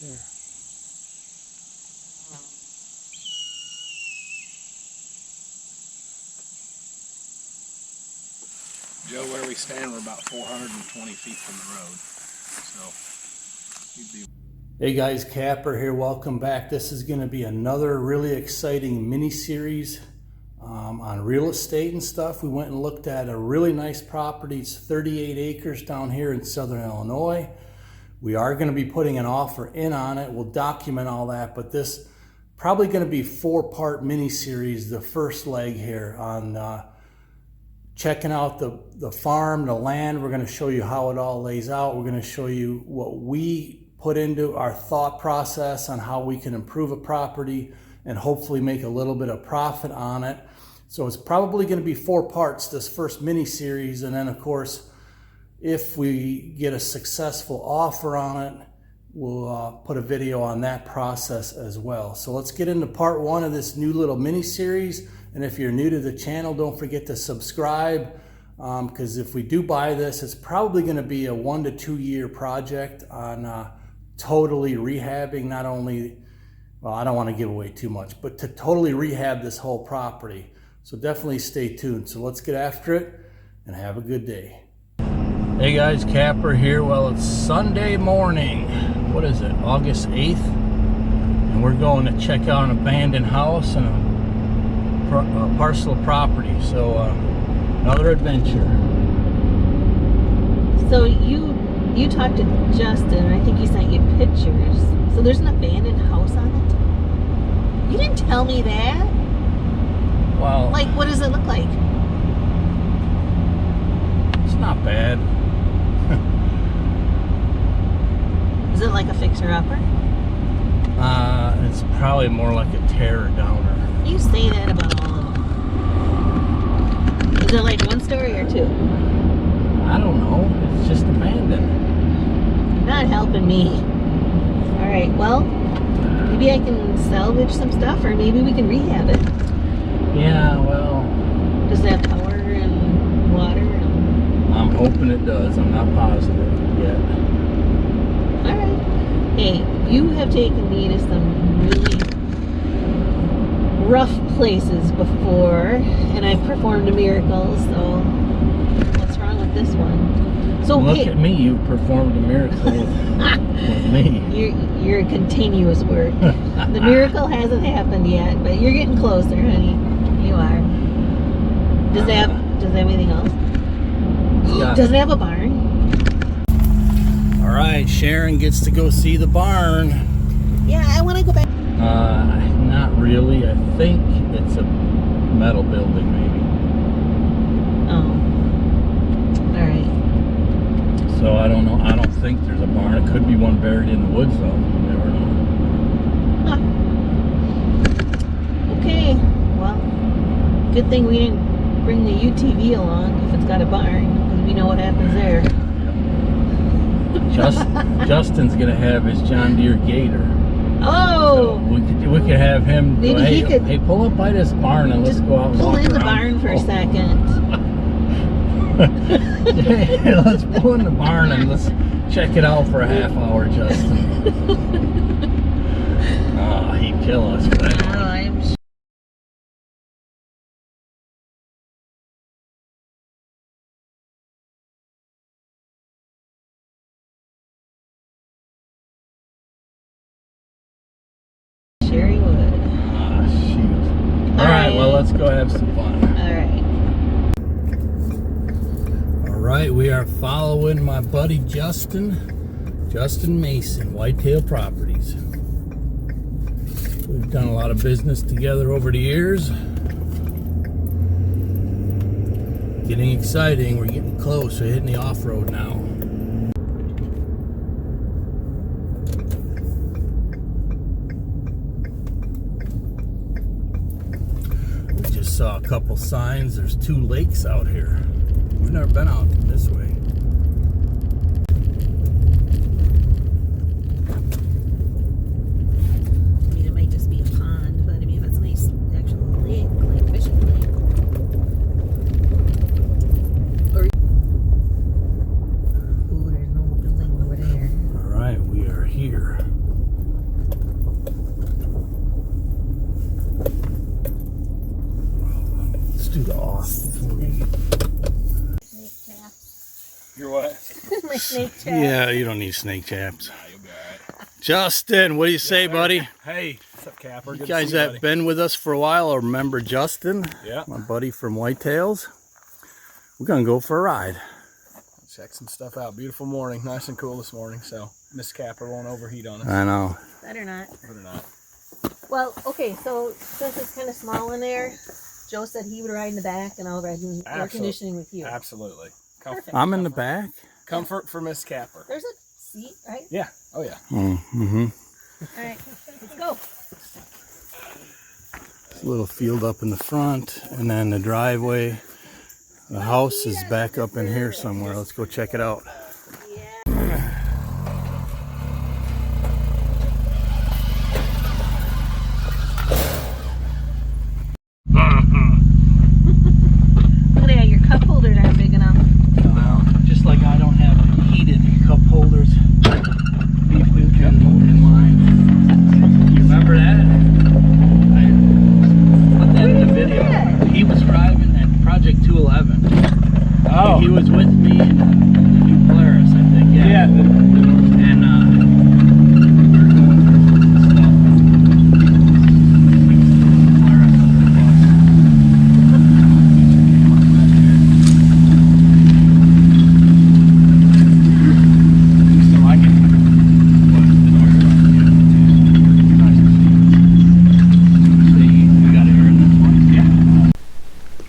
there. Joe, where we stand, we're about 420 feet from the road. So, you'd be... Hey guys, Kapper here. Welcome back. This is going to be another really exciting mini series on real estate and stuff. We went and looked at a really nice property. It's 38 acres down here in southern Illinois. We are going to be putting an offer in on it. We'll document all that, but this probably going to be 4-part mini series. The first leg here on checking out the farm, the land. We're going to show you how it all lays out. We're going to show you what we put into our thought process on how we can improve a property and hopefully make a little bit of profit on it. So it's probably going to be 4 parts, this first mini series, and then of course, if we get a successful offer on it, we'll put a video on that process as well. So let's get into part 1 of this new little mini series. And if you're new to the channel, don't forget to subscribe, because if we do buy this, it's probably going to be a 1 to 2 year project on totally rehabbing, not only, well, I don't want to give away too much, but to totally rehab this whole property. So definitely stay tuned. So let's get after it and have a good day. Hey guys, Kapper here. Well, it's Sunday morning. What is it, August 8th? And we're going to check out an abandoned house and a parcel of property. So another adventure. So you talked to Justin, and I think he sent you pictures. So there's an abandoned house on it? You didn't tell me that. Well, like, what does it look like? It's not bad. Is it like a fixer-upper? It's probably more like a tear-downer. You say that about all of them. Is it like 1 story or 2? I don't know. It's just abandoned. You're not helping me. Alright, well, maybe I can salvage some stuff, or maybe we can rehab it. Yeah, well... Does it have power and water? I'm hoping it does. I'm not positive yet. Alright. Hey, you have taken me to some really rough places before, and I've performed miracles, so what's wrong with this one? So look hey, at me, you've performed a miracle with me. You're a continuous work. The miracle hasn't happened yet, but you're getting closer, honey. You are. Does it have anything else? Does it have a barn? Alright, Sharon gets to go see the barn. Yeah, I want to go back. Not really. I think it's a metal building, maybe. Oh. Alright. So I don't know. I don't think there's a barn. It could be one buried in the woods, though. You never know. Huh. Okay. Well, good thing we didn't bring the UTV along if it's got a barn, because we know what happens there. Justin's gonna have his John Deere Gator. Oh! So we could have him. Maybe go, he could. Hey, pull up by this barn and let's go out and pull walk in the around. barn for a second. Yeah, let's pull in the barn and let's check it out for a half hour, Justin. Oh, he'd kill us for that. Oh, I'm sure. Sure he would. Ah, shoot. Alright, well, let's go have some fun. Alright, we are following my buddy Justin Mason, Whitetail Properties. We've done a lot of business together over the years. Getting exciting, we're getting close, we're hitting the off-road now. Saw a couple signs. There's 2 lakes out here. We've never been out this way. I mean, it might just be a pond, but I mean, if it's a nice actual lake, like fishing lake. Or ooh, there's no building over there. All right, we are here. snake traps. Yeah, you don't need snake traps. Nah, you'll be alright. Justin, what do you say, buddy? Hey, what's up, Kapper? You guys that been with us for a while or remember Justin? Yeah. My buddy from Whitetails. We're gonna go for a ride. Check some stuff out. Beautiful morning, nice and cool this morning. So Miss Kapper won't overheat on us. I know. Better not. Better not. Well, okay, so since it's kind of small in there, Joe said he would ride in the back and I'll ride in air conditioning with you. Absolutely. Perfect. I'm in the back. Comfort for Miss Kapper. There's a seat, right? Yeah. Oh yeah. Mm-hmm. All right, let's go. A little field up in the front, and then the driveway. The house is back up in here somewhere. Let's go check it out. Look at that, your cup holders aren't big enough. Just like I don't have heated cup holders. Beef Newton in mine. You remember that? I put that in the video. He was driving that Project 211. Oh. He was with me in the new Polaris, I think. Yeah. And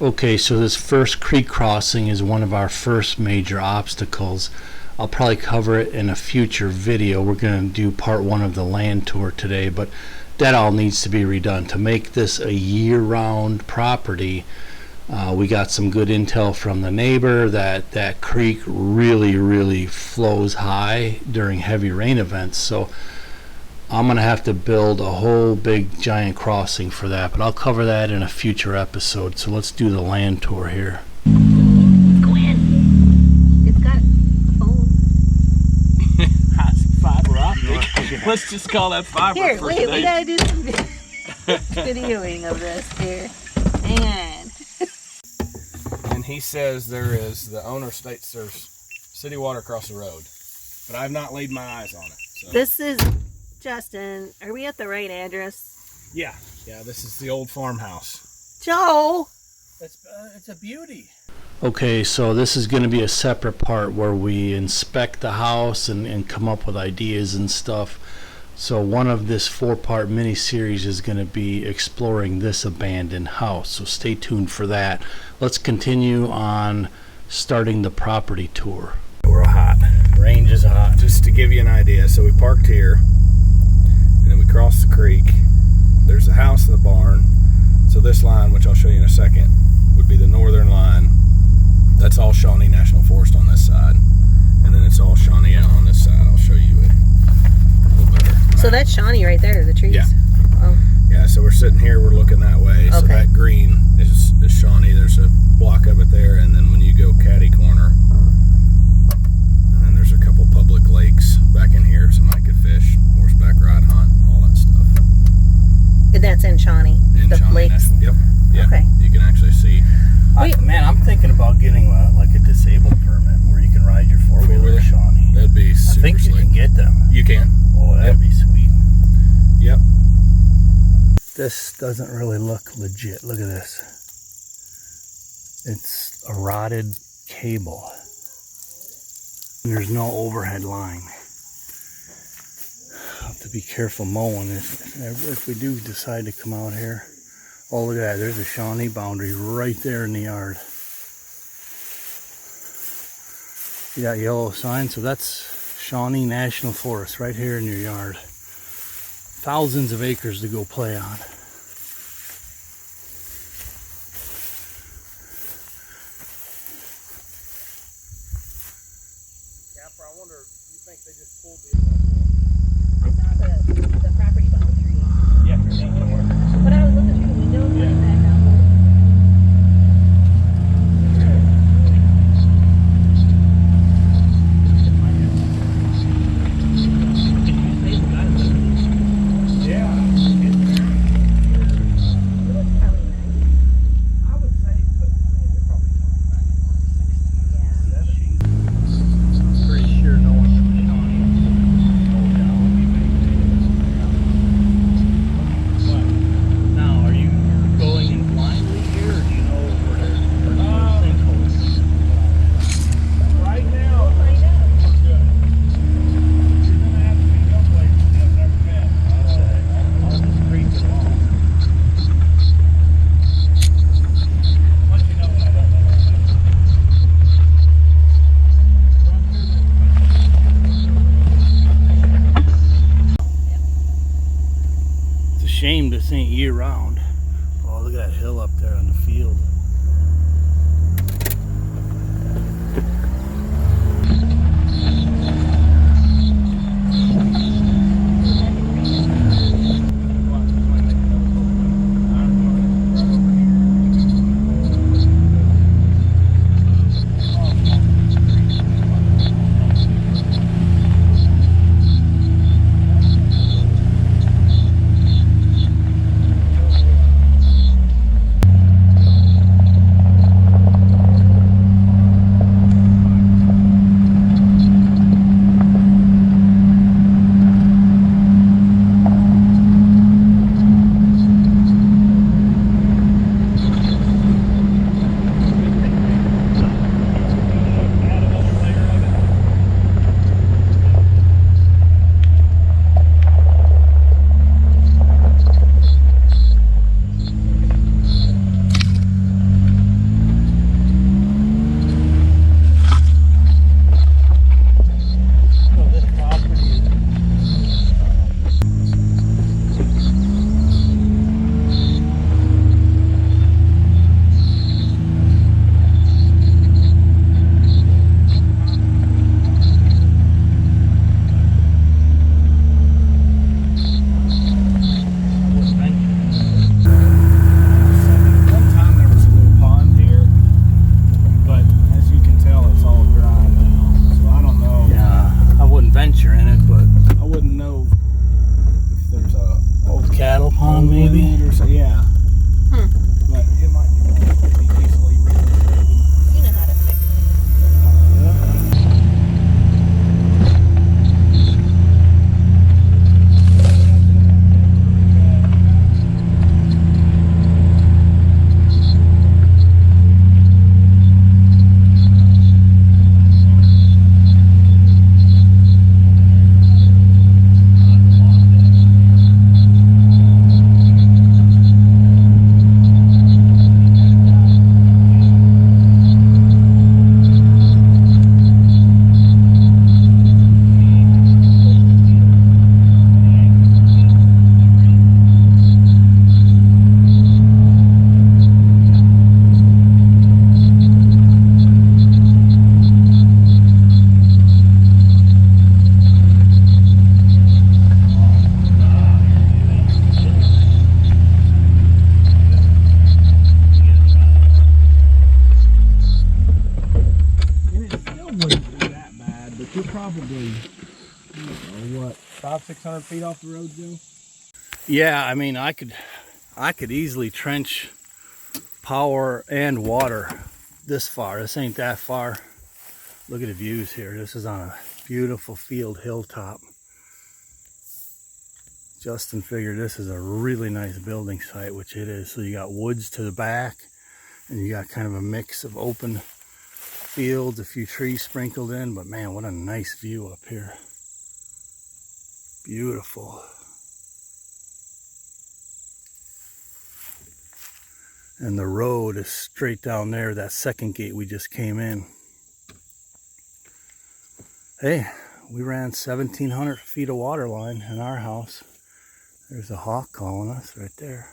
okay, so this first creek crossing is one of our first major obstacles. I'll probably cover it in a future video. We're going to do part 1 of the land tour today, but that all needs to be redone. To make this a year-round property, we got some good intel from the neighbor that that creek really flows high during heavy rain events. So I'm going to have to build a whole big giant crossing for that, but I'll cover that in a future episode. So let's do the land tour here. Go in. It's got a phone. Fiber optic. Let's just call that fiber. Here, for wait, today. we gotta do some videoing of this here. Hang on. And he says the owner states there's city water across the road, but I've not laid my eyes on it. So. This is Justin. Are we at the right address? Yeah, this is the old farmhouse. Joe! It's a beauty. Okay, so this is going to be a separate part where we inspect the house and come up with ideas and stuff. So one of this 4-part mini-series is going to be exploring this abandoned house. So stay tuned for that. Let's continue on starting the property tour. We're hot. Range is hot. Just to give you an idea, so we parked here, and then we crossed the creek. There's the house and the barn. So this line, which I'll show you in a second, would be the northern line. That's all Shawnee National Forest on this side. And then it's all Shawnee on this side. I'll show you it a little better. So that's Shawnee right there, the trees. Yeah. Oh. Yeah, so we're sitting here, we're looking that way. So Okay. that green is Shawnee. There's a block of it there, and then when you go catty corner, and then there's a couple public lakes back in here, somebody could fish, horseback ride, hunt, all that stuff. And that's in Shawnee. In the Shawnee lakes. National. Yep. Yeah. Okay. You can actually see. Man, I'm thinking about getting like a disabled permit where you can ride your four-wheeler Four-wheeler? in Shawnee. That'd be I super think you slick. can get them. You can. Oh, that'd Yep. be sweet. Yep. This doesn't really look legit. Look at this. It's a rotted cable. There's no overhead line. I'll have to be careful mowing if we do decide to come out here. Oh, look at that. There's a Shawnee boundary right there in the yard. You got yellow sign, so that's Shawnee National Forest right here in your yard. Thousands of acres to go play on. Kapper, I wonder, you think they just pulled the... I saw the property boundary. Yeah, for But I was looking through the window and Yeah. back out. Yeah. shame this ain't year round. Oh, look at that hill up there on the field. Probably, what, 500-600 feet off the road, Joe? Yeah, I mean, I could easily trench power and water this far. This ain't that far. Look at the views here. This is on a beautiful field hilltop. Justin figured this is a really nice building site, which it is. So you got woods to the back, and you got kind of a mix of open fields, a few trees sprinkled in, but man, what a nice view up here. Beautiful. And the road is straight down there, that second gate we just came in. Hey, we ran 1,700 feet of water line in our house. There's a hawk calling us right there.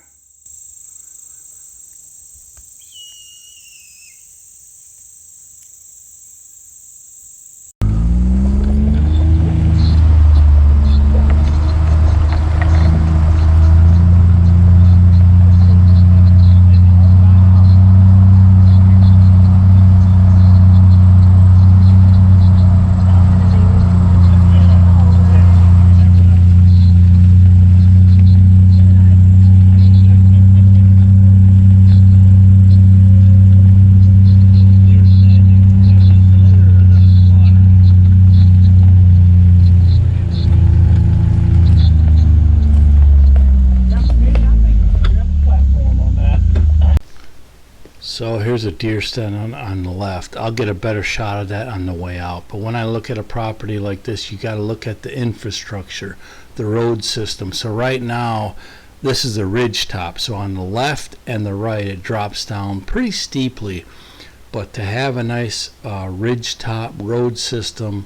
So here's a deer stand on the left. I'll get a better shot of that on the way out. But when I look at a property like this, you got to look at the infrastructure, the road system. So right now, this is a ridge top. So on the left and the right, it drops down pretty steeply. But to have a nice ridge top road system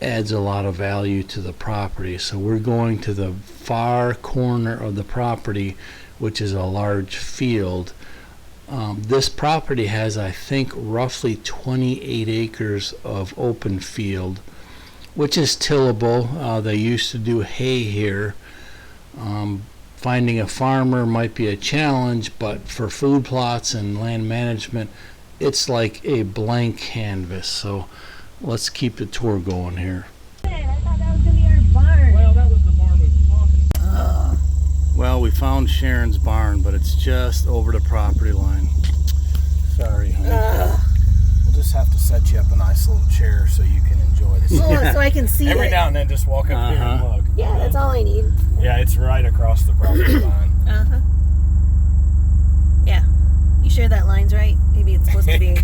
adds a lot of value to the property. So we're going to the far corner of the property, which is a large field. This property has, I think, roughly 28 acres of open field, which is tillable. They used to do hay here. Finding a farmer might be a challenge, but for food plots and land management, it's like a blank canvas. So let's keep the tour going here. I thought that was going to be our barn. Well, that was the barn we were talking about. Well, we found Sharons Barn, but it's just over the property line. Sorry, honey. We'll just have to set you up a nice little chair so you can enjoy this. Oh, so I can see Every it. now and then, just walk up here and look. Yeah, that's all I need. Yeah, it's right across the property line. Uh-huh. Yeah. You sure that line's right? Maybe it's supposed to be...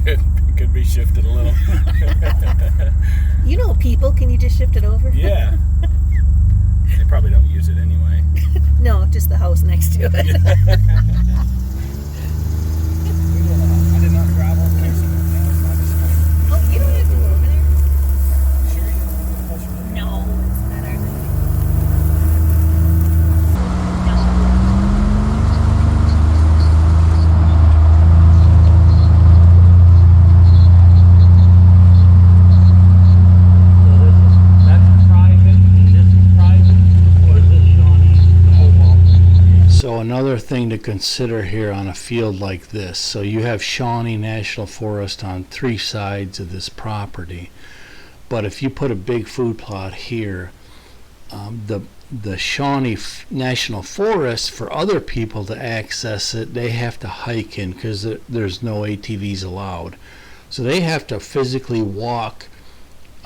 Could be shifted a little. You know people, can you just shift it over? Yeah. They probably don't use it anyway. No, just the house next to it. I did not travel. Oh, you don't have to go over there. Sure, you don't get closer. No, it's not our thing. So another thing to consider here on a field like this, so you have Shawnee National Forest on 3 sides of this property, but if you put a big food plot here, the Shawnee National Forest, for other people to access it, they have to hike in because there's no ATVs allowed. So they have to physically walk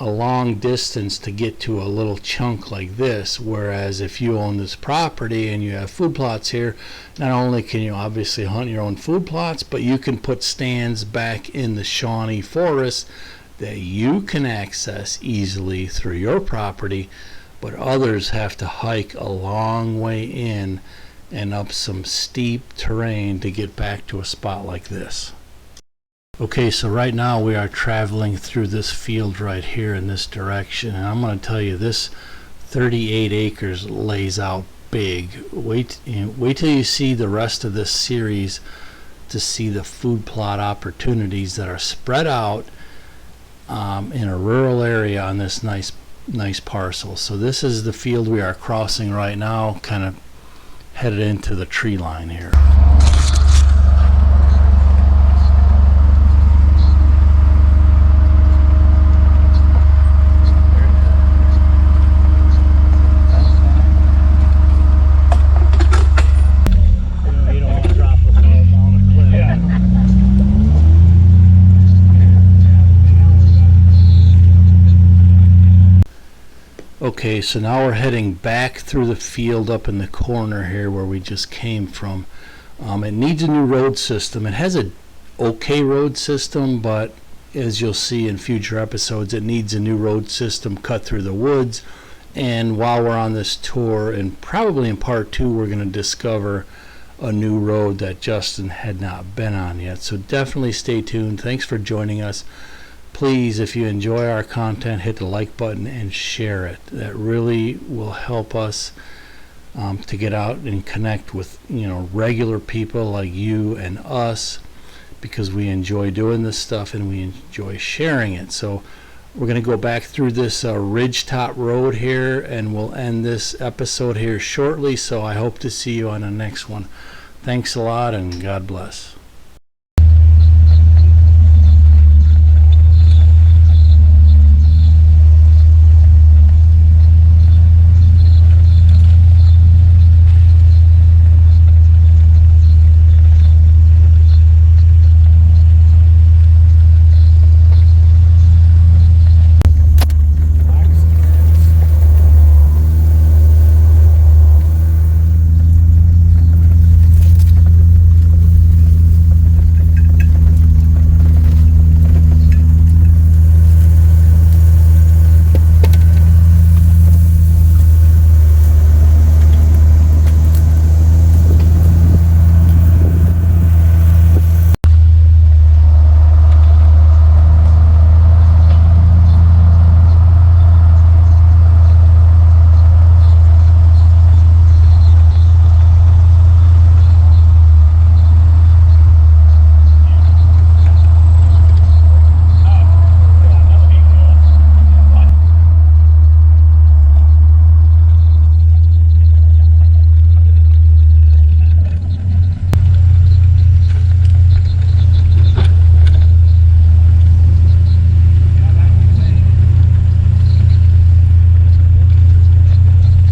a long distance to get to a little chunk like this, whereas if you own this property and you have food plots here, not only can you obviously hunt your own food plots, but you can put stands back in the Shawnee Forest that you can access easily through your property, but others have to hike a long way in and up some steep terrain to get back to a spot like this. Okay, so right now we are traveling through this field right here in this direction, and I'm going to tell you, this 38 acres lays out big. Wait till you see the rest of this series to see the food plot opportunities that are spread out in a rural area on this nice parcel. So this is the field we are crossing right now, kind of headed into the tree line here. Okay, so now we're heading back through the field up in the corner here where we just came from. It needs a new road system. It has a okay road system, but as you'll see in future episodes, it needs a new road system cut through the woods. And while we're on this tour, and probably in part 2, we're going to discover a new road that Justin had not been on yet. So definitely stay tuned. Thanks for joining us. Please, if you enjoy our content, hit the like button and share it. That really will help us to get out and connect with regular people like you and us, because we enjoy doing this stuff and we enjoy sharing it. So we're going to go back through this ridgetop road here, and we'll end this episode here shortly. So I hope to see you on the next one. Thanks a lot, and God bless.